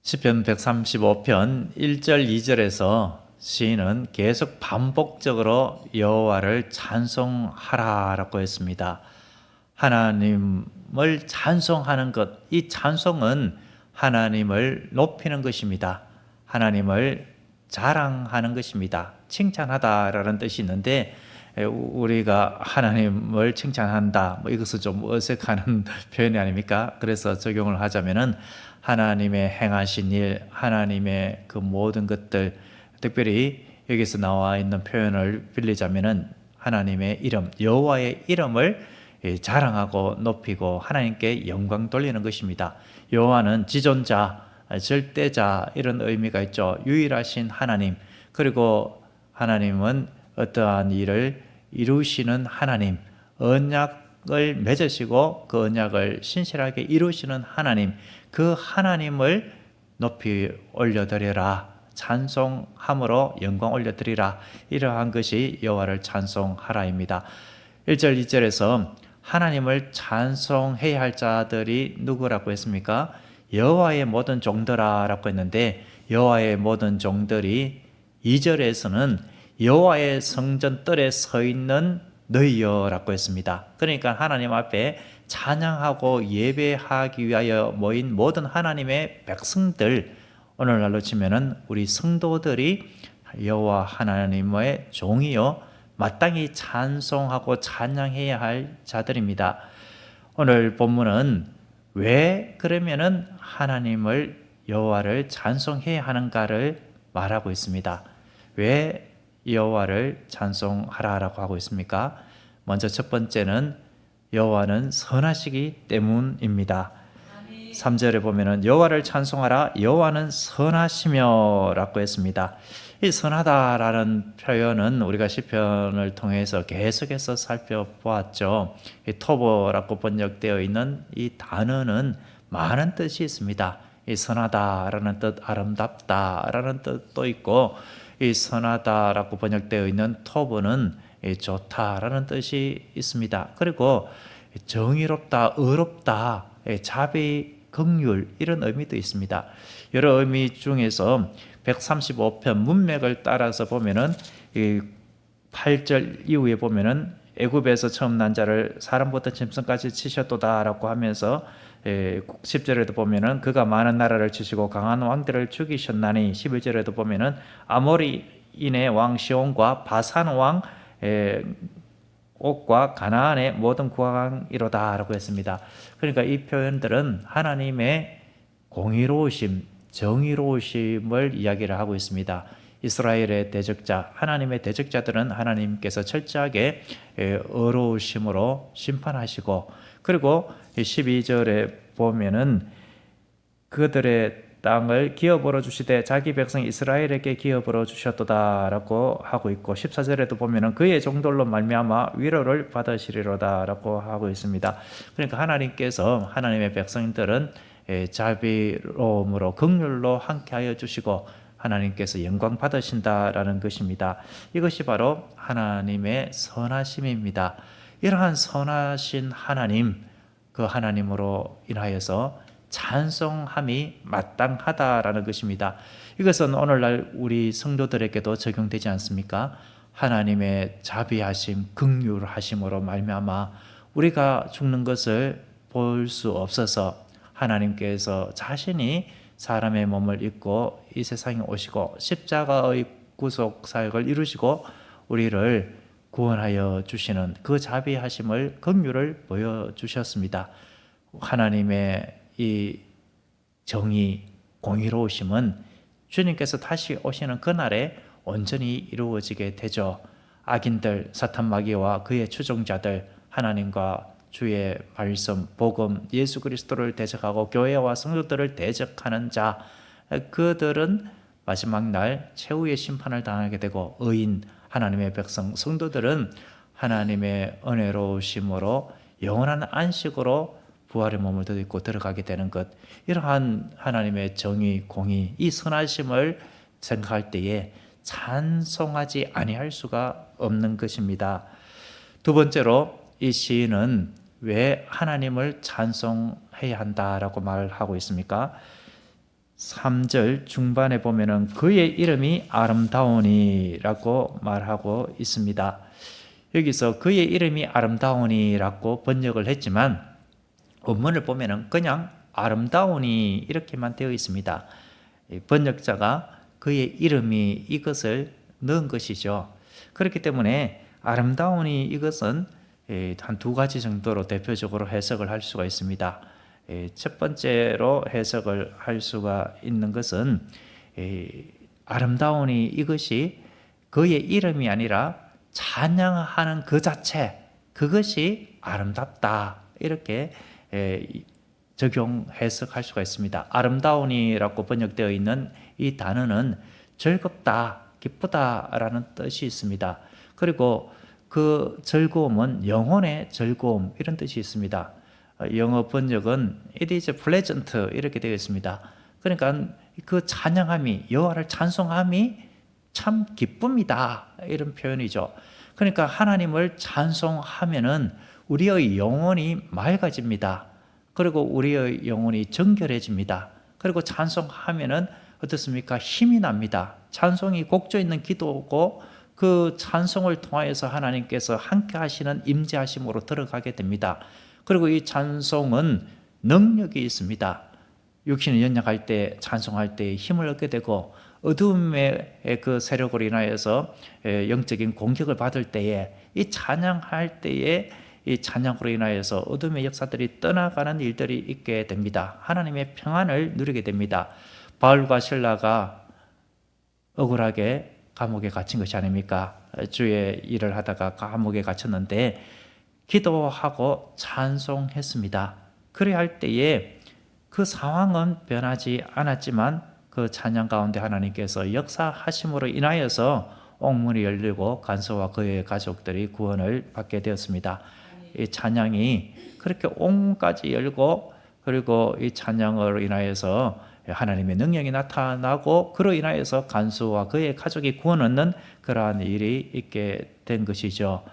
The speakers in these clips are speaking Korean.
시편 135편 1절 2절에서 시인은 계속 반복적으로 여호와를 찬송하라라고 했습니다. 하나님을 찬송하는 것, 이 찬송은 하나님을 높이는 것입니다. 하나님을 자랑하는 것입니다. 칭찬하다라는 뜻이 있는데 우리가 하나님을 칭찬한다, 이것은 좀 어색한 표현이 아닙니까? 그래서 적용을 하자면은 하나님의 행하신 일, 하나님의 그 모든 것들, 특별히 여기서 나와 있는 표현을 빌리자면은 하나님의 이름, 여호와의 이름을 자랑하고 높이고 하나님께 영광 돌리는 것입니다. 여호와는 지존자, 절대자, 이런 의미가 있죠. 유일하신 하나님, 그리고 하나님은 어떠한 일을 이루시는 하나님, 언약을 맺으시고 그 언약을 신실하게 이루시는 하나님, 그 하나님을 높이 올려드리라, 찬송함으로 영광 올려드리라, 이러한 것이 여호와를 찬송하라입니다. 1절 2절에서 하나님을 찬송해야 할 자들이 누구라고 했습니까? 여호와의 모든 종들아라고 했는데, 여호와의 모든 종들이 2절에서는 여호와의 성전 뜰에 서 있는 너희여라고 했습니다. 그러니까 하나님 앞에 찬양하고 예배하기 위하여 모인 모든 하나님의 백성들, 오늘날로 치면은 우리 성도들이 여호와 하나님의 종이요 마땅히 찬송하고 찬양해야 할 자들입니다. 오늘 본문은 왜 그러면은 하나님을, 여호와를 찬송해야 하는가를 말하고 있습니다. 왜 여호와를 찬송하라라고 하고 있습니까? 먼저 첫 번째는 여호와는 선하시기 때문입니다. 3절에 보면은 여호와를 찬송하라, 여호와는 선하시며라고 했습니다. 이 선하다라는 표현은 우리가 시편을 통해서 계속해서 살펴보았죠. 이 토보라고 번역되어 있는 이 단어는 많은 뜻이 있습니다. 이 선하다라는 뜻, 아름답다라는 뜻도 있고, 이 선하다라고 번역되어 있는 토보는 좋다라는 뜻이 있습니다. 그리고 정의롭다, 의롭다, 자비, 긍휼, 이런 의미도 있습니다. 여러 의미 중에서 135편 문맥을 따라서 보면은 8절 이후에 보면은 애굽에서 처음 난 자를 사람부터 짐승까지 치셨도다라고 하면서 10절에도 보면은 그가 많은 나라를 치시고 강한 왕들을 죽이셨나니, 11절에도 보면은 아모리인의 왕 시온과 바산 왕 옥과 가나안의 모든 국왕이로다라고 했습니다. 그러니까 이 표현들은 하나님의 공의로우심, 정의로우심을 이야기를 하고 있습니다. 이스라엘의 대적자, 하나님의 대적자들은 하나님께서 철저하게 의로우심으로 심판하시고, 그리고 12절에 보면은 그들의 땅을 기업으로 주시되 자기 백성 이스라엘에게 기업으로 주셨도다라고 하고 있고, 14절에도 보면은 그의 종들로 말미암아 위로를 받으시리로다라고 하고 있습니다. 그러니까 하나님께서 하나님의 백성들은 자비로움으로 긍휼로 함께하여 주시고 하나님께서 영광 받으신다라는 것입니다. 이것이 바로 하나님의 선하심입니다. 이러한 선하신 하나님, 그 하나님으로 인하여서 찬송함이 마땅하다라는 것입니다. 이것은 오늘날 우리 성도들에게도 적용되지 않습니까? 하나님의 자비하심, 긍휼하심으로 말미암아 우리가 죽는 것을 볼 수 없어서 하나님께서 자신이 사람의 몸을 입고 이 세상에 오시고 십자가의 구속 사역을 이루시고 우리를 구원하여 주시는 그 자비하심을, 긍휼을 보여주셨습니다. 하나님의 이 정의, 공의로우심은 주님께서 다시 오시는 그날에 온전히 이루어지게 되죠. 악인들, 사탄 마귀와 그의 추종자들, 하나님과 주의 말씀, 복음, 예수 그리스도를 대적하고 교회와 성도들을 대적하는 자, 그들은 마지막 날 최후의 심판을 당하게 되고, 의인, 하나님의 백성, 성도들은 하나님의 은혜로우심으로 영원한 안식으로 부활의 몸을 덧입고 들어가게 되는 것, 이러한 하나님의 정의, 공의, 이 선하심을 생각할 때에 찬송하지 아니할 수가 없는 것입니다. 두 번째로 이 시인은 왜 하나님을 찬송해야 한다라고 말하고 있습니까? 3절 중반에 보면은 그의 이름이 아름다우니라고 말하고 있습니다. 여기서 그의 이름이 아름다우니라고 번역을 했지만 원문을 보면은 그냥 아름다우니 이렇게만 되어 있습니다. 번역자가 그의 이름이 이것을 넣은 것이죠. 그렇기 때문에 아름다우니 이것은 한 두 가지 정도로 대표적으로 해석을 할 수가 있습니다. 첫 번째로 해석을 할 수가 있는 것은 아름다우니 이것이 그의 이름이 아니라 찬양하는 그 자체, 그것이 아름답다 이렇게 적용 해석할 수가 있습니다. 아름다우니라고 번역되어 있는 이 단어는 즐겁다, 기쁘다라는 뜻이 있습니다. 그리고 그 즐거움은 영혼의 즐거움 이런 뜻이 있습니다. 영어 번역은 it is pleasant 이렇게 되어 있습니다. 그러니까 그 찬양함이, 여호와를 찬송함이 참 기쁨이다 이런 표현이죠. 그러니까 하나님을 찬송하면은 우리의 영혼이 맑아집니다. 그리고 우리의 영혼이 정결해집니다. 그리고 찬송하면은 어떻습니까? 힘이 납니다. 찬송이 곡조 있는 기도고 그 찬송을 통하여서 하나님께서 함께 하시는 임재하심으로 들어가게 됩니다. 그리고 이 찬송은 능력이 있습니다. 육신이 연약할 때 찬송할 때 힘을 얻게 되고 어둠의 그 세력으로 인하여서 영적인 공격을 받을 때에 이 찬양할 때에 이 찬양으로 인하여서 어둠의 역사들이 떠나가는 일들이 있게 됩니다. 하나님의 평안을 누리게 됩니다. 바울과 실라가 억울하게 감옥에 갇힌 것이 아닙니까? 주의 일을 하다가 감옥에 갇혔는데 기도하고 찬송했습니다. 그래야 할 때에 그 상황은 변하지 않았지만 그 찬양 가운데 하나님께서 역사하심으로 인하여서 옥문이 열리고 간수와 그의 가족들이 구원을 받게 되었습니다. 이 찬양이 그렇게 옥문까지 열고 그리고 이 찬양으로 인하여서 하나님의 능력이 나타나고 그로 인하여서 간수와 그의 가족이 구원 얻는 그러한 일이 있게 된 것이죠.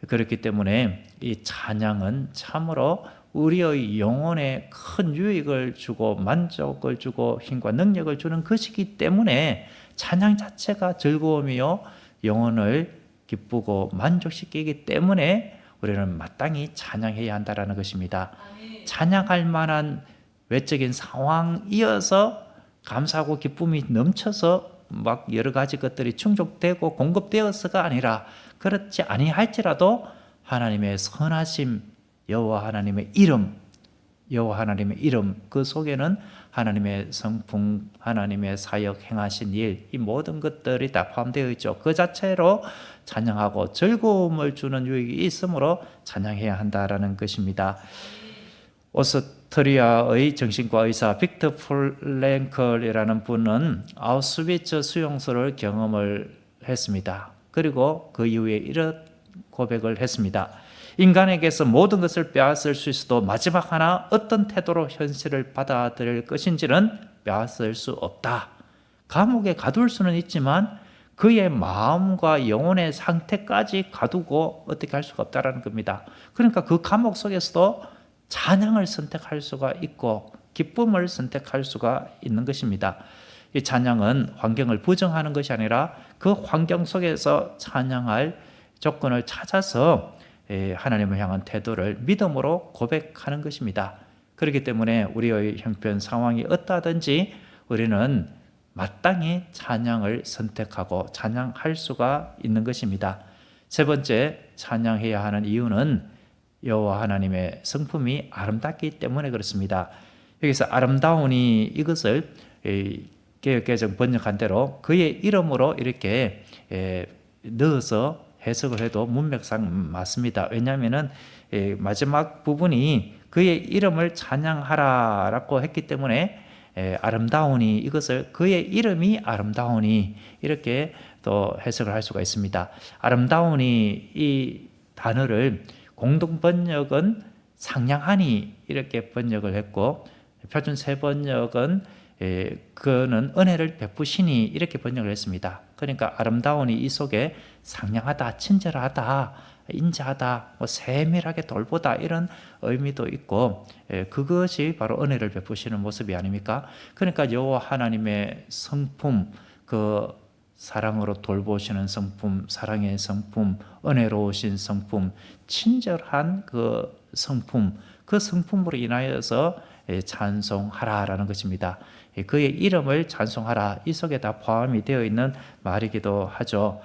그렇기 때문에 이 찬양은 참으로 우리의 영혼에 큰 유익을 주고 만족을 주고 힘과 능력을 주는 것이기 때문에 찬양 자체가 즐거움이요 영혼을 기쁘고 만족시키기 때문에 우리는 마땅히 찬양해야 한다는 것입니다. 찬양할 만한 외적인 상황이어서 감사하고 기쁨이 넘쳐서 막 여러 가지 것들이 충족되고 공급되어서가 아니라 그렇지 아니할지라도 하나님의 선하심, 여호와 하나님의 이름, 여호와 하나님의 이름 그 속에는 하나님의 성품, 하나님의 사역 행하신 일, 이 모든 것들이 다 포함되어 있죠. 그 자체로 찬양하고 즐거움을 주는 유익이 있으므로 찬양해야 한다라는 것입니다. 오스트리아의 정신과 의사 빅터 프랭클이라는 분은 아우슈비츠 수용소를 경험을 했습니다. 그리고 그 이후에 이런 고백을 했습니다. 인간에게서 모든 것을 빼앗을 수 있어도 마지막 하나 어떤 태도로 현실을 받아들일 것인지는 빼앗을 수 없다. 감옥에 가둘 수는 있지만 그의 마음과 영혼의 상태까지 가두고 어떻게 할 수가 없다는 겁니다. 그러니까 그 감옥 속에서도 찬양을 선택할 수가 있고 기쁨을 선택할 수가 있는 것입니다. 이 찬양은 환경을 부정하는 것이 아니라 그 환경 속에서 찬양할 조건을 찾아서 하나님을 향한 태도를 믿음으로 고백하는 것입니다. 그렇기 때문에 우리의 형편 상황이 어떠하든지 우리는 마땅히 찬양을 선택하고 찬양할 수가 있는 것입니다. 세 번째, 찬양해야 하는 이유는 여호와 하나님의 성품이 아름답기 때문에 그렇습니다. 여기서 아름다우니 이것을 개역개정 번역한 대로 그의 이름으로 이렇게 넣어서 해석을 해도 문맥상 맞습니다. 왜냐하면 마지막 부분이 그의 이름을 찬양하라라고 했기 때문에 아름다우니 이것을 그의 이름이 아름다우니 이렇게 또 해석을 할 수가 있습니다. 아름다우니 이 단어를 공동 번역은 상냥하니 이렇게 번역을 했고 표준 세 번역은 그는 은혜를 베푸시니 이렇게 번역을 했습니다. 그러니까 아름다우니 이 속에 상냥하다, 친절하다 인자하다, 뭐 세밀하게 돌보다 이런 의미도 있고, 그것이 바로 은혜를 베푸시는 모습이 아닙니까? 그러니까 여호와 하나님의 성품, 그 사랑으로 돌보시는 성품, 사랑의 성품, 은혜로우신 성품, 친절한 그 성품, 그 성품으로 인하여서 찬송하라라는 것입니다. 그의 이름을 찬송하라, 이 속에 다 포함이 되어 있는 말이기도 하죠.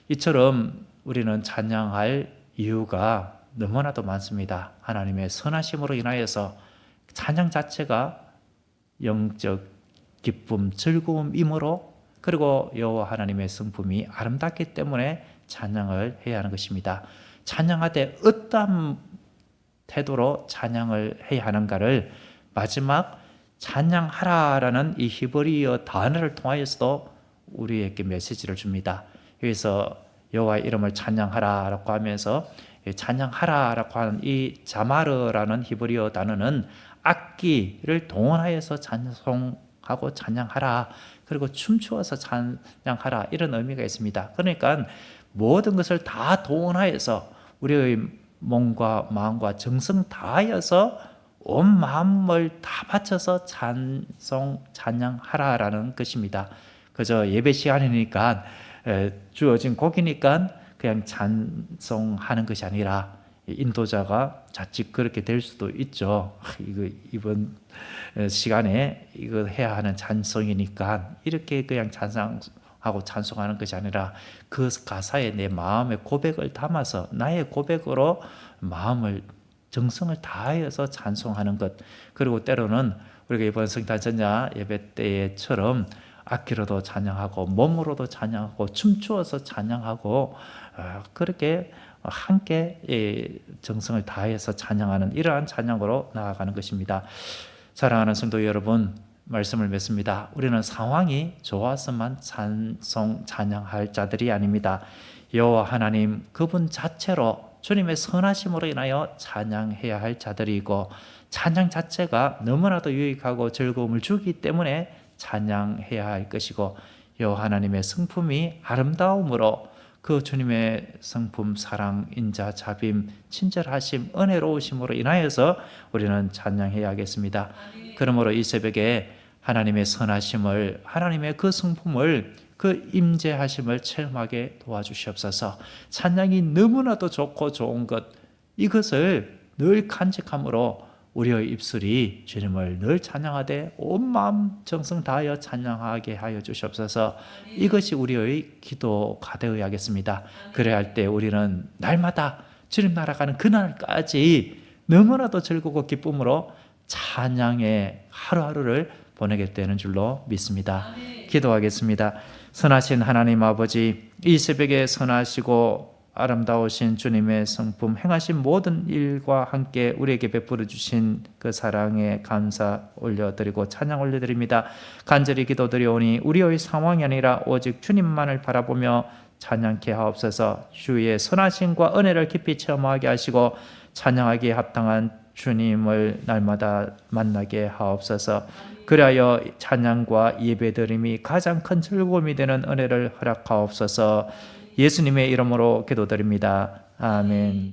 이처럼 우리는 찬양할 이유가 너무나도 많습니다. 하나님의 선하심으로 인하여서 찬양 자체가 영적 기쁨, 즐거움이므로, 그리고 여호와 하나님의 성품이 아름답기 때문에 찬양을 해야 하는 것입니다. 찬양하되 어떠한 태도로 찬양을 해야 하는가를 마지막 찬양하라라는 이 히브리어 단어를 통하여서도 우리에게 메시지를 줍니다. 여기서 여호와의 이름을 찬양하라라고 하면서 찬양하라라고 하는 이 자마르라는 히브리어 단어는 악기를 동원하여서 찬송하고 찬양하라, 그리고 춤추어서 찬양하라, 이런 의미가 있습니다. 그러니까 모든 것을 다 동원하여서 우리의 몸과 마음과 정성 다하여서 온 마음을 다 바쳐서 찬양하라라는 것입니다. 그저 예배 시간이니까 주어진 곡이니까 그냥 찬송하는 것이 아니라, 인도자가 자칫 그렇게 될 수도 있죠. 이번 시간에 이거 해야 하는 찬송이니까 이렇게 그냥 찬송하고 찬송하는 것이 아니라, 그 가사에 내 마음의 고백을 담아서 나의 고백으로 마음을, 정성을 다하여서 찬송하는 것. 그리고 때로는 우리가 이번 성탄 전야 예배 때처럼 악기로도 찬양하고 몸으로도 찬양하고 춤추어서 찬양하고, 그렇게 함께 정성을 다해서 찬양하는 이러한 찬양으로 나아가는 것입니다. 사랑하는 성도 여러분, 말씀을 맺습니다. 우리는 상황이 좋아서만 찬양할 자들이 아닙니다. 여호와 하나님 그분 자체로, 주님의 선하심으로 인하여 찬양해야 할 자들이고, 찬양 자체가 너무나도 유익하고 즐거움을 주기 때문에 찬양해야 할 것이고, 여호와 하나님의 성품이 아름다움으로, 그 주님의 성품, 사랑, 인자, 자빔, 친절하심, 은혜로우심으로 인하여서 우리는 찬양해야 하겠습니다. 그러므로 이 새벽에 하나님의 선하심을, 하나님의 그 성품을, 그 임재하심을 체험하게 도와주시옵소서. 찬양이 너무나도 좋고 좋은 것, 이것을 늘 간직함으로 우리의 입술이 주님을 늘 찬양하되 온 마음 정성 다하여 찬양하게 하여 주시옵소서. 이것이 우리의 기도가 되어야 하겠습니다. 그래야 할 때 우리는 날마다 주님 나라 가는 그날까지 너무나도 즐겁고 기쁨으로 찬양의 하루하루를 보내게 되는 줄로 믿습니다. 기도하겠습니다. 선하신 하나님 아버지, 이 새벽에 선하시고 아름다우신 주님의 성품, 행하신 모든 일과 함께 우리에게 베풀어 주신 그 사랑에 감사 올려드리고 찬양 올려드립니다. 간절히 기도드리오니 우리의 상황이 아니라 오직 주님만을 바라보며 찬양케 하옵소서. 주의 선하심과 은혜를 깊이 체험하게 하시고 찬양하기에 합당한 주님을 날마다 만나게 하옵소서. 그리하여 찬양과 예배드림이 가장 큰 즐거움이 되는 은혜를 허락하옵소서. 예수님의 이름으로 기도드립니다. 아멘.